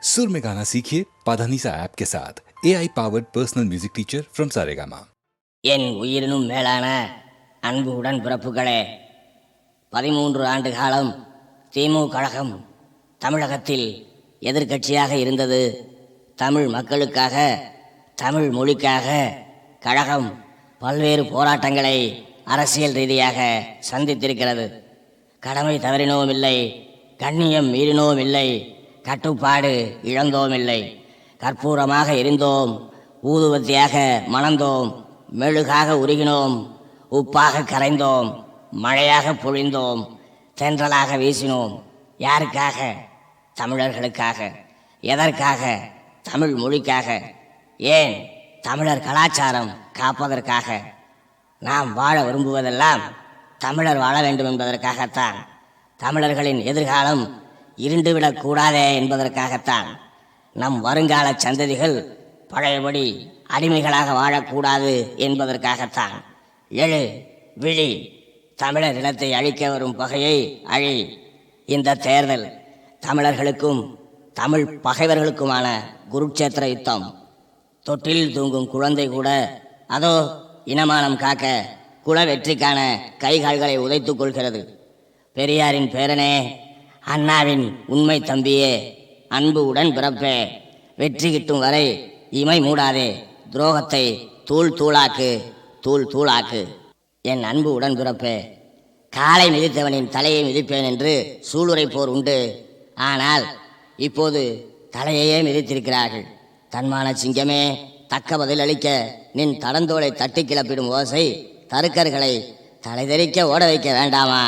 सुर में गाना सीखिए पाधानीसा ऐप के साथ AI powered personal music teacher from Saregama. என் உயிரினும் மேலான அன்பு உடன் பிறப்புகளே, 13 ஆண்டு காலம் திமுக கழகம் தமிழகத்தில் எதிர்க்கட்சியாக இருந்தது. தமிழ் மக்களுக்காக, தமிழ் மொழிக்காக கழகம் பல்வேறு போராட்டங்களை அரசியல் ரீதியாக சந்தித்திருக்கிறது. கடமை தவறினோம் இல்லை, கண்ணியம் மீறினோம் இல்லை, கட்டுப்பாடு இழந்தோம் இல்லை. கற்பூரமாக எரிந்தோம், ஊதுவத்தியாக மணந்தோம், மெழுகாக உருகினோம், உப்பாக கரைந்தோம், மழையாக பொழிந்தோம், தென்றலாக வீசினோம். யாருக்காக? தமிழர்களுக்காக. எதற்காக? தமிழ் மொழிக்காக. ஏன்? தமிழர் கலாச்சாரம் காப்பதற்காக. நாம் வாழ விரும்புவதெல்லாம் தமிழர் வாழ வேண்டும் என்பதற்காகத்தான். தமிழர்களின் எதிர்காலம் இருண்டுவிடக் கூடாதே என்பதற்காகத்தான். நம் வருங்கால சந்ததிகள் பழையபடி அடிமைகளாக வாழக்கூடாது என்பதற்காகத்தான். எழு, விழி, தமிழர் இனத்தை அழிக்க வரும் பகையை அழி. இந்த தேர்தல் தமிழர்களுக்கும் தமிழ் பகைவர்களுக்குமான குருட்சேத்திர யுத்தம். தொட்டில் தூங்கும் குழந்தை கூட அதோ இனமானம் காக்க குல வெற்றிக்கான கைகால்களை உதைத்துக் கொள்கிறது. பெரியாரின் பேரனே, அண்ணாவின் உண்மை தம்பியே, அன்பு உடன் பிறப்பே, வெற்றி கிட்டும் வரை இமை மூடாதே, துரோகத்தை தூள் தூளாக்கு, தூள் தூளாக்கு. என் அன்பு உடன் பிறப்பே, காலை மிதித்தவனின் தலையை மிதிப்பேன் என்று சூளுரைப்போர் உண்டு. ஆனால் இப்போது தலையையே மிதித்திருக்கிறார்கள். தன்மான சிங்கமே, தக்க பதில் அளிக்க நின் தடந்தோலை தட்டி கிளப்பிடும் ஓசை தருக்கர்களை தலைதெறிக்க ஓட வைக்க வேண்டாமா?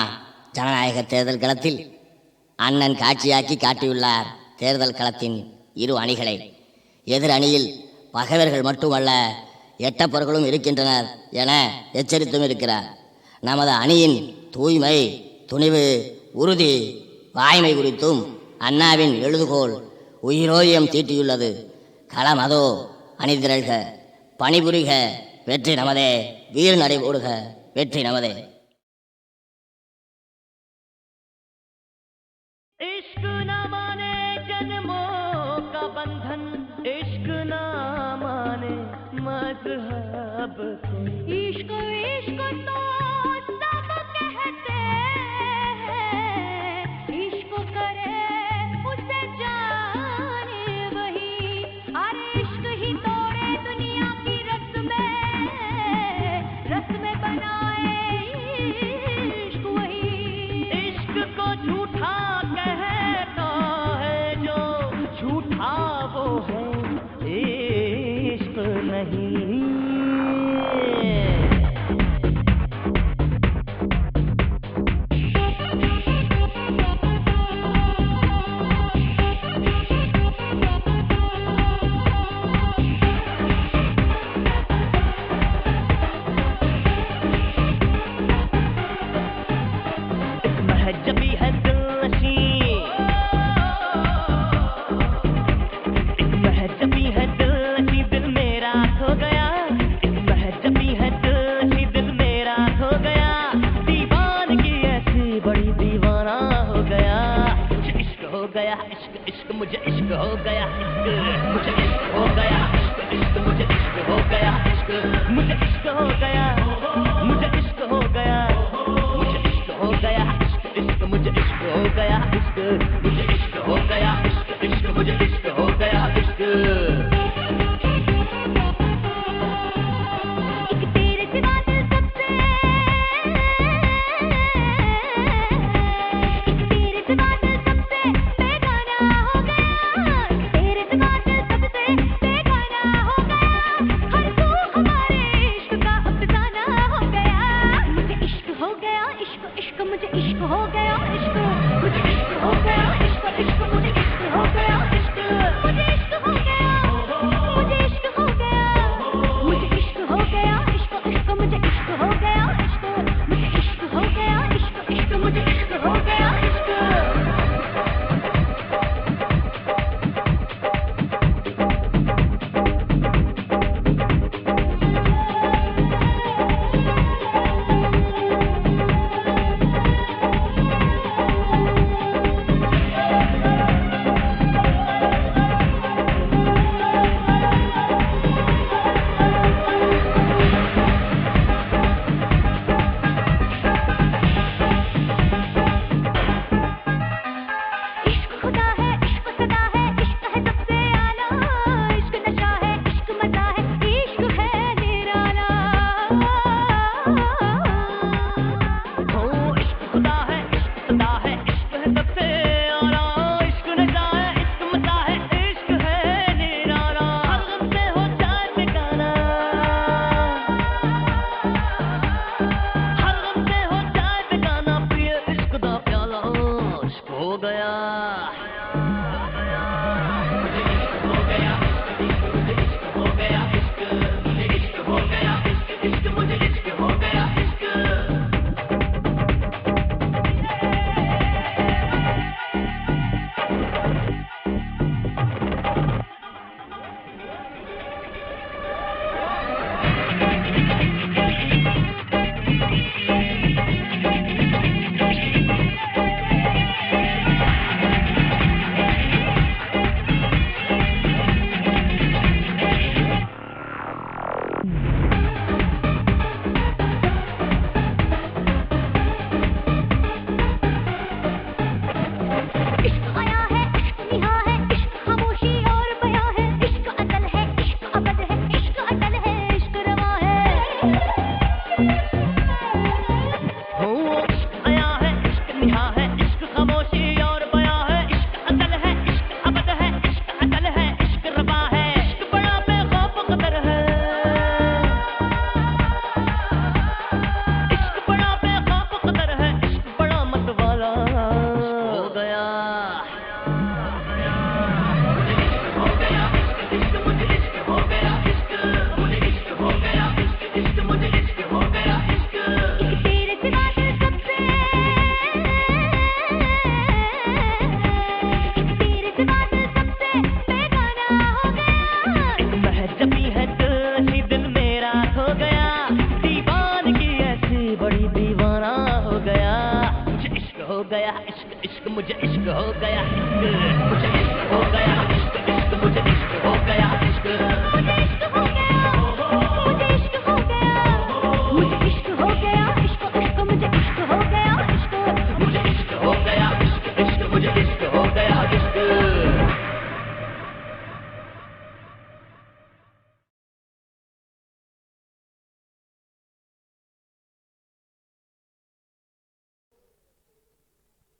ஜனநாயக தேர்தல் களத்தில் அண்ணன் காட்சியாக்கி காட்டியுள்ளார் தேர்தல் களத்தின் இரு அணிகளை. எதிர் அணியில் பகைவர்கள் மட்டுமல்ல, எட்டப்பொருட்களும் இருக்கின்றனர் என எச்சரித்தும் இருக்கிறார். நமது அணியின் தூய்மை, துணிவு, உறுதி, வாய்மை குறித்தும் அண்ணாவின் எழுதுகோள் உயிரோயம் தீட்டியுள்ளது. களம் அதோ, அணிதிரள்க, பணிபுரிக, வெற்றி நமதே, வீறு நடை போடுக, வெற்றி நமதே. इश्क न माने जन्मों का बंधन, इश्क न माने मजहब कोई। इश्क इश्क तो सब कहते हैं, इश्क करे उसे जाने वही। अरे इश्क ही तोड़े दुनिया की रस्में बनाए इश्क वही। इश्क को झूठा कहता है जो, झूठा वो है, इश्क नहीं। मुझे इश्क हो गया, इश्क मुझे इश्क हो गया, इश्क इश्क मुझे इश्क हो गया, इश्क मुझे इश्क हो गया, मुझे इश्क हो गया, मुझे इश्क हो गया, इश्क इश्क मुझे इश्क हो गया, इश्क मुझे इश्क हो गया, इश्क इश्क मुझे इश्क हो गया, इश्क। मुझे इश्क हो गया, इश्क मुझे इश्क हो गया, इश्क इश्क मुझे इश्क हो गया, इश्क।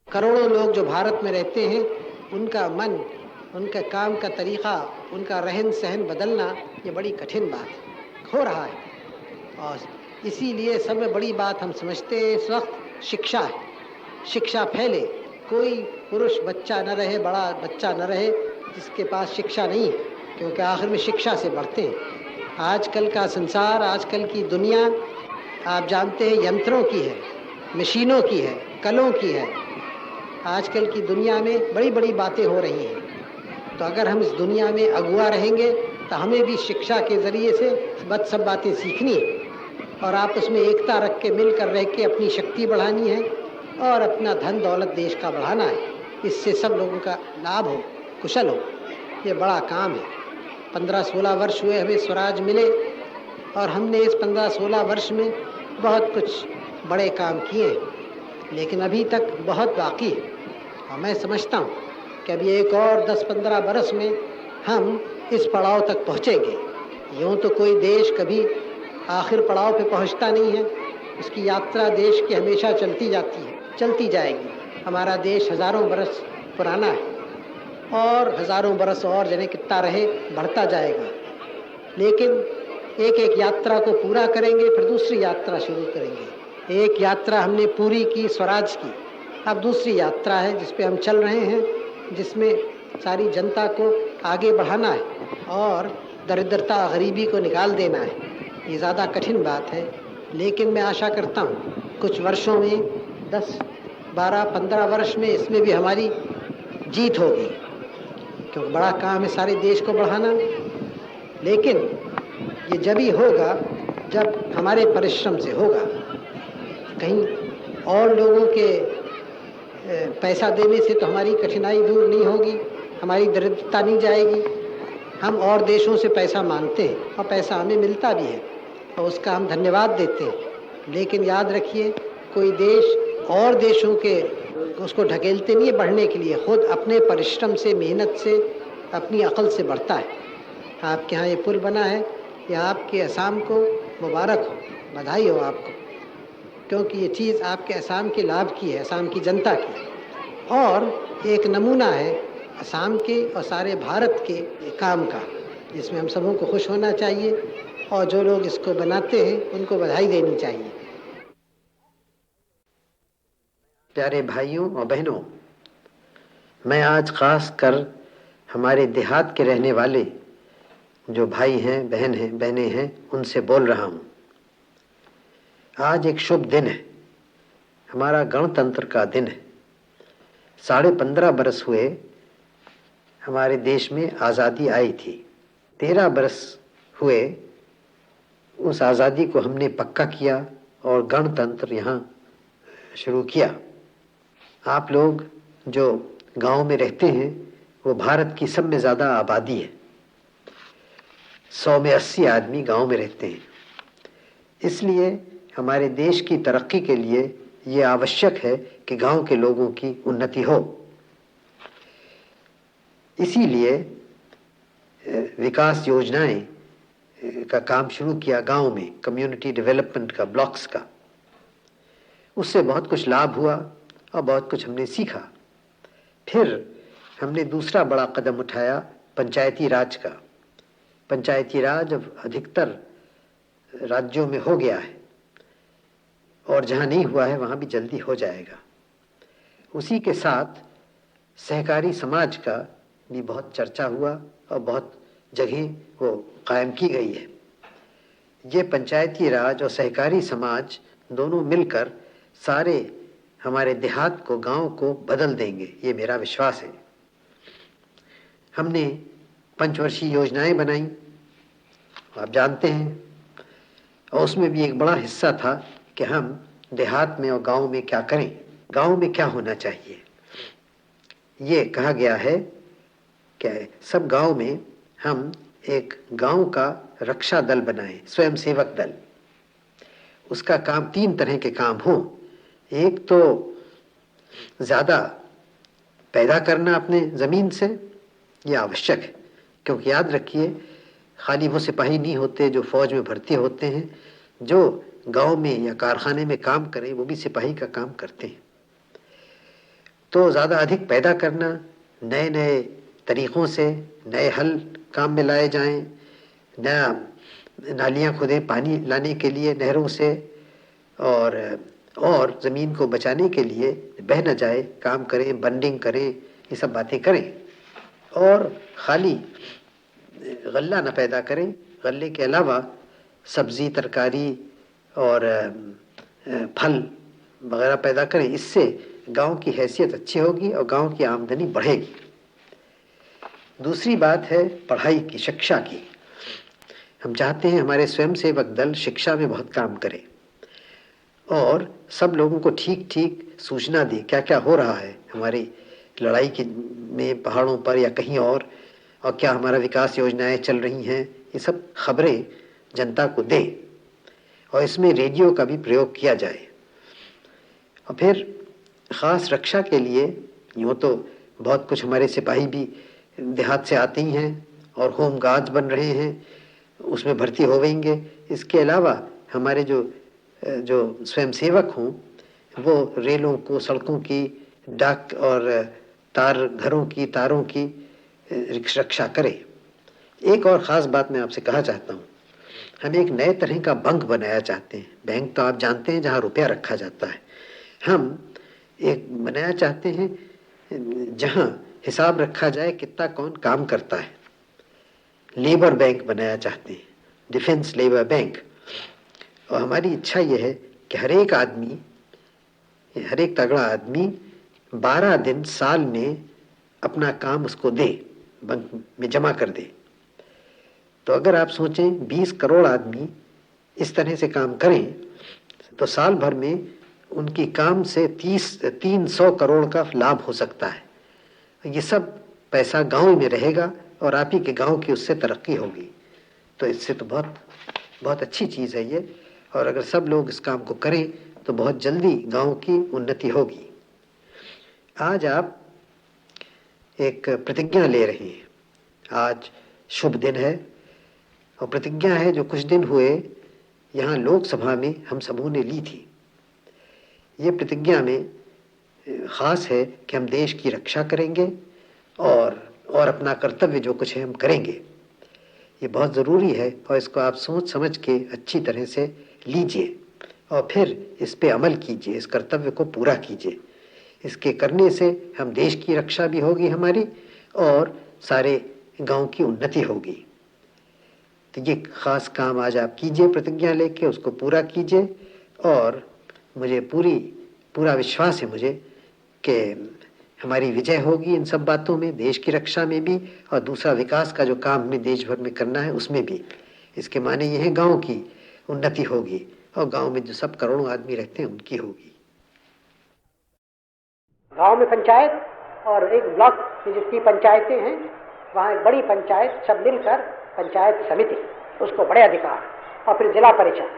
करोड़ों लोग जो भारत में रहते हैं, उनका मन, उनका काम का तरीक़ा, उनका रहन सहन बदलना ये बड़ी कठिन बात है, हो रहा है। और इसीलिए सब में बड़ी बात हम समझते हैं इस वक्त शिक्षा है। शिक्षा फैले, कोई पुरुष बच्चा न रहे, बड़ा बच्चा न रहे जिसके पास शिक्षा नहीं है, क्योंकि आखिर में शिक्षा से बढ़ते हैं। आजकल का संसार, आजकल की दुनिया आप जानते हैं यंत्रों की है, मशीनों की है, कलों की है। आजकल की दुनिया में बड़ी बड़ी बातें हो रही हैं। तो अगर हम इस दुनिया में अगुआ रहेंगे तो हमें भी शिक्षा के ज़रिए से सब बातें सीखनी है और आपस में एकता रख के मिलकर रह के अपनी शक्ति बढ़ानी है और अपना धन दौलत देश का बढ़ाना है। इससे सब लोगों का लाभ हो, कुशल हो। ये बड़ा काम है। 15-16 वर्ष हुए हमें स्वराज मिले और हमने इस 15-16 वर्ष में बहुत कुछ बड़े काम किए, लेकिन अभी तक बहुत बाकी है। और मैं समझता हूँ कि अभी एक और 10-15 बरस में हम इस पड़ाव तक पहुँचेंगे। यूँ तो कोई देश कभी आखिर पड़ाव पे पहुँचता नहीं है, उसकी यात्रा देश की हमेशा चलती जाती है, चलती जाएगी। हमारा देश हज़ारों बरस पुराना है और हज़ारों बरस और जने कितना रहे बढ़ता जाएगा। लेकिन एक एक यात्रा को पूरा करेंगे, फिर दूसरी यात्रा शुरू करेंगे। एक यात्रा हमने पूरी की स्वराज की, अब दूसरी यात्रा है जिस पे हम चल रहे हैं, जिसमें सारी जनता को आगे बढ़ाना है और दरिद्रता गरीबी को निकाल देना है। ये ज़्यादा कठिन बात है, लेकिन मैं आशा करता हूँ कुछ वर्षों में 10, 12, 15 वर्ष में इसमें भी हमारी जीत होगी, क्योंकि बड़ा काम है सारे देश को बढ़ाना। लेकिन ये जब ही होगा जब हमारे परिश्रम से होगा। कहीं और लोगों के पैसा देने से तो हमारी कठिनाई दूर नहीं होगी, हमारी दरिद्रता नहीं जाएगी। हम और देशों से पैसा मांगते हैं और पैसा हमें मिलता भी है और उसका हम धन्यवाद देते हैं। लेकिन याद रखिए, कोई देश और देशों के उसको ढकेलते नहीं है बढ़ने के लिए, खुद अपने परिश्रम से, मेहनत से, अपनी अकल से बढ़ता है। आपके यहाँ ये पुल बना है, यह आपके असम को मुबारक हो, बधाई हो आपको, क्योंकि ये चीज़ आपके असम के लाभ की है, असम की जनता की, और एक नमूना है असम के और सारे भारत के काम का, जिसमें हम सबों को खुश होना चाहिए और जो लोग इसको बनाते हैं उनको बधाई देनी चाहिए। प्यारे भाइयों और बहनों, मैं आज ख़ास कर हमारे देहात के रहने वाले जो भाई हैं, बहनें हैं, उनसे बोल रहा हूँ। आज एक शुभ दिन है, हमारा गणतंत्र का दिन है। 15.5 बरस हुए हमारे देश में आज़ादी आई थी। 13 बरस हुए उस आज़ादी को हमने पक्का किया और गणतंत्र यहाँ शुरू किया। आप लोग जो गांव में रहते हैं वो भारत की सब में ज़्यादा आबादी है। 100 में 80 आदमी गांव में रहते हैं। इसलिए हमारे देश की तरक्की के लिए ये आवश्यक है कि गांव के लोगों की उन्नति हो। इसीलिए विकास योजनाएं का काम शुरू किया गांव में, कम्युनिटी डेवलपमेंट का, ब्लॉक्स का। उससे बहुत कुछ लाभ हुआ और बहुत कुछ हमने सीखा। फिर हमने दूसरा बड़ा कदम उठाया पंचायती राज का। पंचायती राज अब अधिकतर राज्यों में हो गया है और जहाँ नहीं हुआ है वहाँ भी जल्दी हो जाएगा। उसी के साथ सहकारी समाज का भी बहुत चर्चा हुआ और बहुत जगह वो कायम की गई है। ये पंचायती राज और सहकारी समाज दोनों मिलकर सारे हमारे देहात को, गांव को बदल देंगे, ये मेरा विश्वास है। हमने पंचवर्षीय योजनाएं बनाई, आप जानते हैं, और उसमें भी एक बड़ा हिस्सा था कि हम देहात में और गांव में क्या करें, गांव में क्या होना चाहिए। ये कहा गया है कि सब गांव में हम एक गांव का रक्षा दल बनाएं, स्वयं सेवक दल। उसका काम 3 तरह के काम हों। एक तो ज़्यादा पैदा करना अपने ज़मीन से, ये आवश्यक है, क्योंकि याद रखिए खाली वो सिपाही नहीं होते जो फौज में भर्ती होते हैं, जो गांव में या कारखाने में काम करें वो भी सिपाही का काम करते हैं। तो ज़्यादा अधिक पैदा करना, नए नए तरीक़ों से नए हल काम में लाए जाएं, नया नालियाँ खुदें पानी लाने के लिए नहरों से, और ज़मीन को बचाने के लिए बह न जाए काम करें, बंडिंग करें, ये सब बातें करें। और खाली गल्ला न पैदा करें, गल्ले के अलावा सब्ज़ी, तरकारी और फल वगैरह पैदा करें। इससे गांव की हैसियत अच्छी होगी और गांव की आमदनी बढ़ेगी। दूसरी बात है पढ़ाई की, शिक्षा की। हम चाहते हैं हमारे स्वयंसेवक दल शिक्षा में बहुत काम करे और सब लोगों को ठीक ठीक सूचना दे क्या क्या हो रहा है हमारी लड़ाई के में, पहाड़ों पर या कहीं और क्या हमारा विकास योजनाएं चल रही हैं, ये सब खबरें जनता को दे। और इसमें रेडियो का भी प्रयोग किया जाए। और फिर ख़ास रक्षा के लिए यूँ तो बहुत कुछ हमारे सिपाही भी देहात से आते ही हैं और होम गार्ड्स बन रहे हैं, उसमें भर्ती होवेंगे। इसके अलावा हमारे जो स्वयंसेवक हों वो रेलों को, सड़कों की, डाक और तार घरों की, तारों की रक्षा करें। एक और ख़ास बात मैं आपसे कहा चाहता हूँ, हम एक नए तरह का बैंक बनाया चाहते हैं। बैंक तो आप जानते हैं जहाँ रुपया रखा जाता है। हम एक बनाया चाहते हैं जहाँ हिसाब रखा जाए कितना कौन काम करता है। लेबर बैंक बनाया चाहते हैं, डिफेंस लेबर बैंक। और हमारी इच्छा यह है कि हर एक तगड़ा आदमी 12 दिन साल में अपना काम उसको दे, बैंक में जमा कर दे। तो अगर आप सोचें 20 करोड़ आदमी इस तरह से काम करें तो साल भर में उनकी काम से 300 करोड़ का लाभ हो सकता है। ये सब पैसा गांव में रहेगा और आप ही के गांव की उससे तरक्की होगी। तो इससे तो बहुत बहुत अच्छी चीज़ है ये। और अगर सब लोग इस काम को करें तो बहुत जल्दी गांव की उन्नति होगी। आज आप एक प्रतिज्ञा ले रहे हैं। आज शुभ दिन है और प्रतिज्ञा है जो कुछ दिन हुए यहाँ लोकसभा में हम सबों ने ली थी। ये प्रतिज्ञा में ख़ास है कि हम देश की रक्षा करेंगे और अपना कर्तव्य जो कुछ है हम करेंगे। ये बहुत ज़रूरी है और इसको आप सोच समझ के अच्छी तरह से लीजिए और फिर इस पे अमल कीजिए, इस कर्तव्य को पूरा कीजिए। इसके करने से हम देश की रक्षा भी होगी हमारी और सारे गांव की उन्नति होगी। तो ये ख़ास काम आज आप कीजिए, प्रतिज्ञा लेके उसको पूरा कीजिए। और मुझे पूरा विश्वास है मुझे कि हमारी विजय होगी इन सब बातों में, देश की रक्षा में भी, और दूसरा विकास का जो काम हमें देश भर में करना है उसमें भी। इसके माने ये है गांव की उन्नति होगी, और गांव में जो सब करोड़ों आदमी रहते हैं उनकी होगी। गांव में पंचायत और एक ब्लॉक की जितनी पंचायतें हैं, वहाँ एक बड़ी पंचायत, सब मिलकर पंचायत समिति, उसको बड़े अधिकार, और फिर जिला परिषद।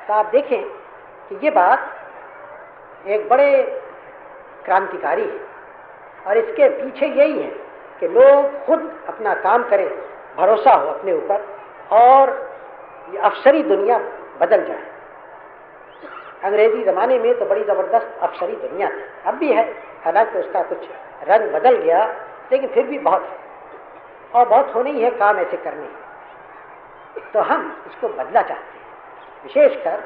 तो आप देखें कि ये बात एक बड़े क्रांतिकारी है, और इसके पीछे यही है कि लोग खुद अपना काम करें, भरोसा हो अपने ऊपर, और ये अफसरी दुनिया बदल जाए। अंग्रेजी ज़माने में तो बड़ी ज़बरदस्त अफसरी दुनिया थी, अब भी है, हालांकि उसका कुछ रंग बदल गया, लेकिन फिर भी बहुत है, और बहुत होने ही है काम ऐसे करने। तो हम इसको बदला चाहते हैं, विशेषकर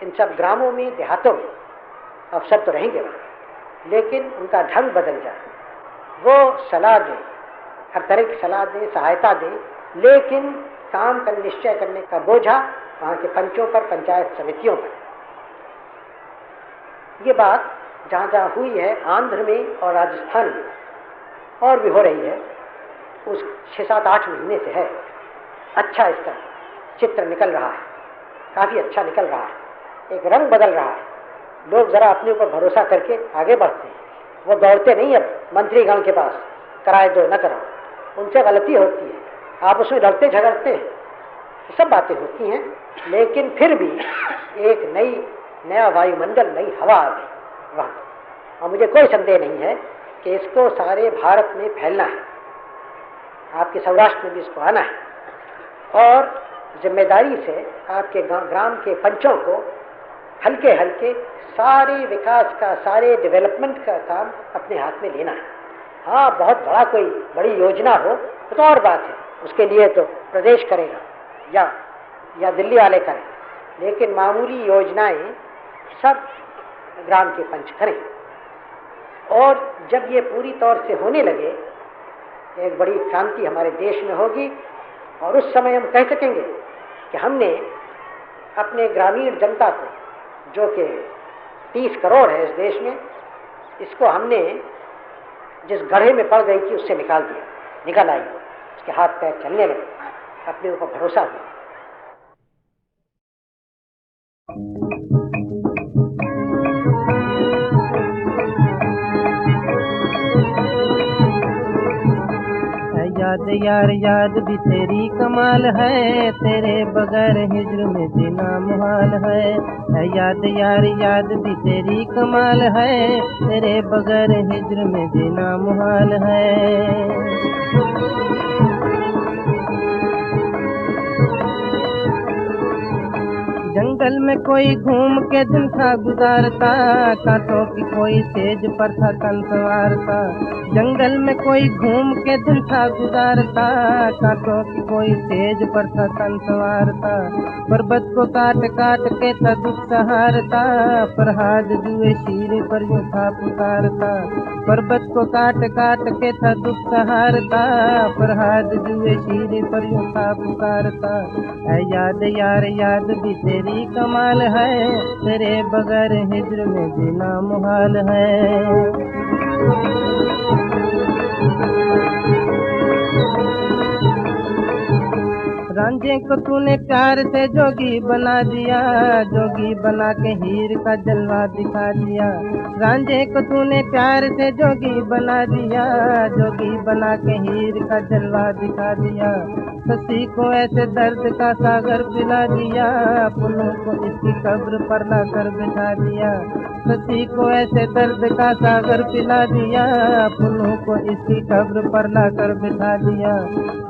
इन सब ग्रामों में, देहातों में अफसर तो रहेंगे वहाँ, लेकिन उनका ढंग बदल जाए। वो सलाह दें, हर तरह की सलाह दें, सहायता दें, लेकिन काम का निश्चय करने का बोझा वहाँ के पंचों पर, पंचायत समितियों पर। ये बात जहाँ जहाँ हुई है, आंध्र में और राजस्थान में, और भी हो रही है, उस 6-7-8 महीने से है। अच्छा इसका चित्र निकल रहा है, काफ़ी अच्छा निकल रहा है, एक रंग बदल रहा है। लोग ज़रा अपने ऊपर भरोसा करके आगे बढ़ते हैं, वो दौड़ते नहीं अब मंत्रीगण के पास, कराए दो न कराओ, उनसे गलती होती है, आप उसमें लड़ते झगड़ते हैं, ये सब बातें होती हैं, लेकिन फिर भी एक नया वायुमंडल, नई हवा आ गई वहाँ। और मुझे कोई संदेह नहीं है कि इसको सारे भारत में फैलना है, आपके सौराष्ट्र में भी इसको आना है, और जिम्मेदारी से आपके ग्राम के पंचों को हल्के हल्के सारे विकास का, सारे डेवलपमेंट का काम अपने हाथ में लेना है। हाँ, बहुत बड़ा कोई बड़ी योजना हो तो और बात है, उसके लिए तो प्रदेश करेगा या दिल्ली वाले करें, लेकिन मामूली योजनाएं सब ग्राम के पंच करें। और जब ये पूरी तौर से होने लगे, एक बड़ी क्रांति हमारे देश में होगी, और उस समय हम कह सकेंगे कि हमने अपने ग्रामीण जनता को, जो कि 30 करोड़ है इस देश में, इसको हमने जिस गड्ढे में पड़ गई थी उससे निकाल आई, उसके हाथ पैर चलने लगे, अपने ऊपर भरोसा हुआ। याद यार याद भी तेरी कमाल है, तेरे बगैर हिज्र में जीना मुहाल है। याद यार याद भी तेरी कमाल है, तेरे बगैर हिज्र में जीना मुहाल है। जंगल में कोई घूम के दिन था गुजारता, कांटों की कोई सेज पर था तन संवारता। जंगल में कोई घूम के दिन था गुजारता, कांटों की कोई सेज पर था तन संवारता। पर्वत को काट काट के था दुख सहारता, फरहाद जुए शीरे पर यूं था पुकारता। पर्वत को काट काट के था दुख सहारता, फरहाद जुए शीरे पर यूं था पुकारता। याद यार याद भी तेरी कमाल है, तेरे बगैर हिज्र में जीना मुहाल है। रांझे को तूने प्यार से जोगी बना दिया, जोगी बना के हीर का जलवा दिखा दिया। रांझे को तूने प्यार से जोगी बना दिया, जोगी बना के हीर का जलवा दिखा दिया। शशि को ऐसे दर्द का सागर पिला दिया, पुनः को इसकी कब्र पर लाकर बिठा दिया। शशि को ऐसे दर्द का सागर पिला दिया, पुनः को इसकी कब्र पर लाकर बिठा दिया।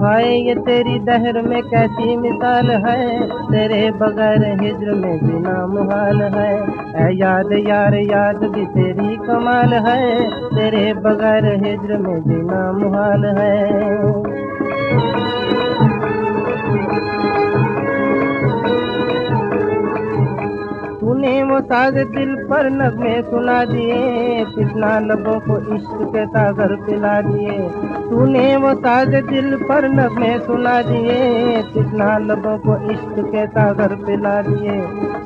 हाय ये तेरी दहर में कैसी मिसाल है, तेरे बगैर हिज्र में जीना मुहाल है। ऐ याद यार याद भी तेरी कमाल है, तेरे बगैर हिज्र में जीना मुहाल है। तूने वो साज दिल पर नगमे सुना दिए, कितना लबों को इश्क के सागर पिला दिए। तूने वो साज दिल पर नगमे सुना दिए, तितना लबों को इश्क के सागर पिला दिए।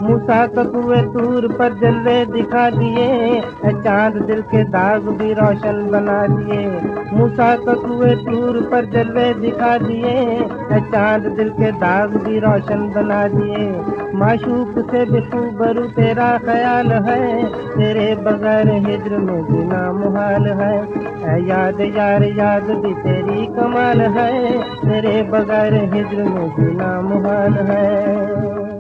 मूसा को कुए तूर पर जलवे दिखा दिए, चांद दिल के दाग भी रोशन बना दिए। मूसा को कुए तूर पर जलवे दिखा दिए, चांद दिल के दाग भी रोशन बना दिए। माशूक से बेखूबरू तेरा ख्याल है, तेरे बगैर हिज्र में जीना मुहाल है। ऐ याद यार याद भी तेरी कमाल है, तेरे बगैर हिज्र में जीना मुहाल है।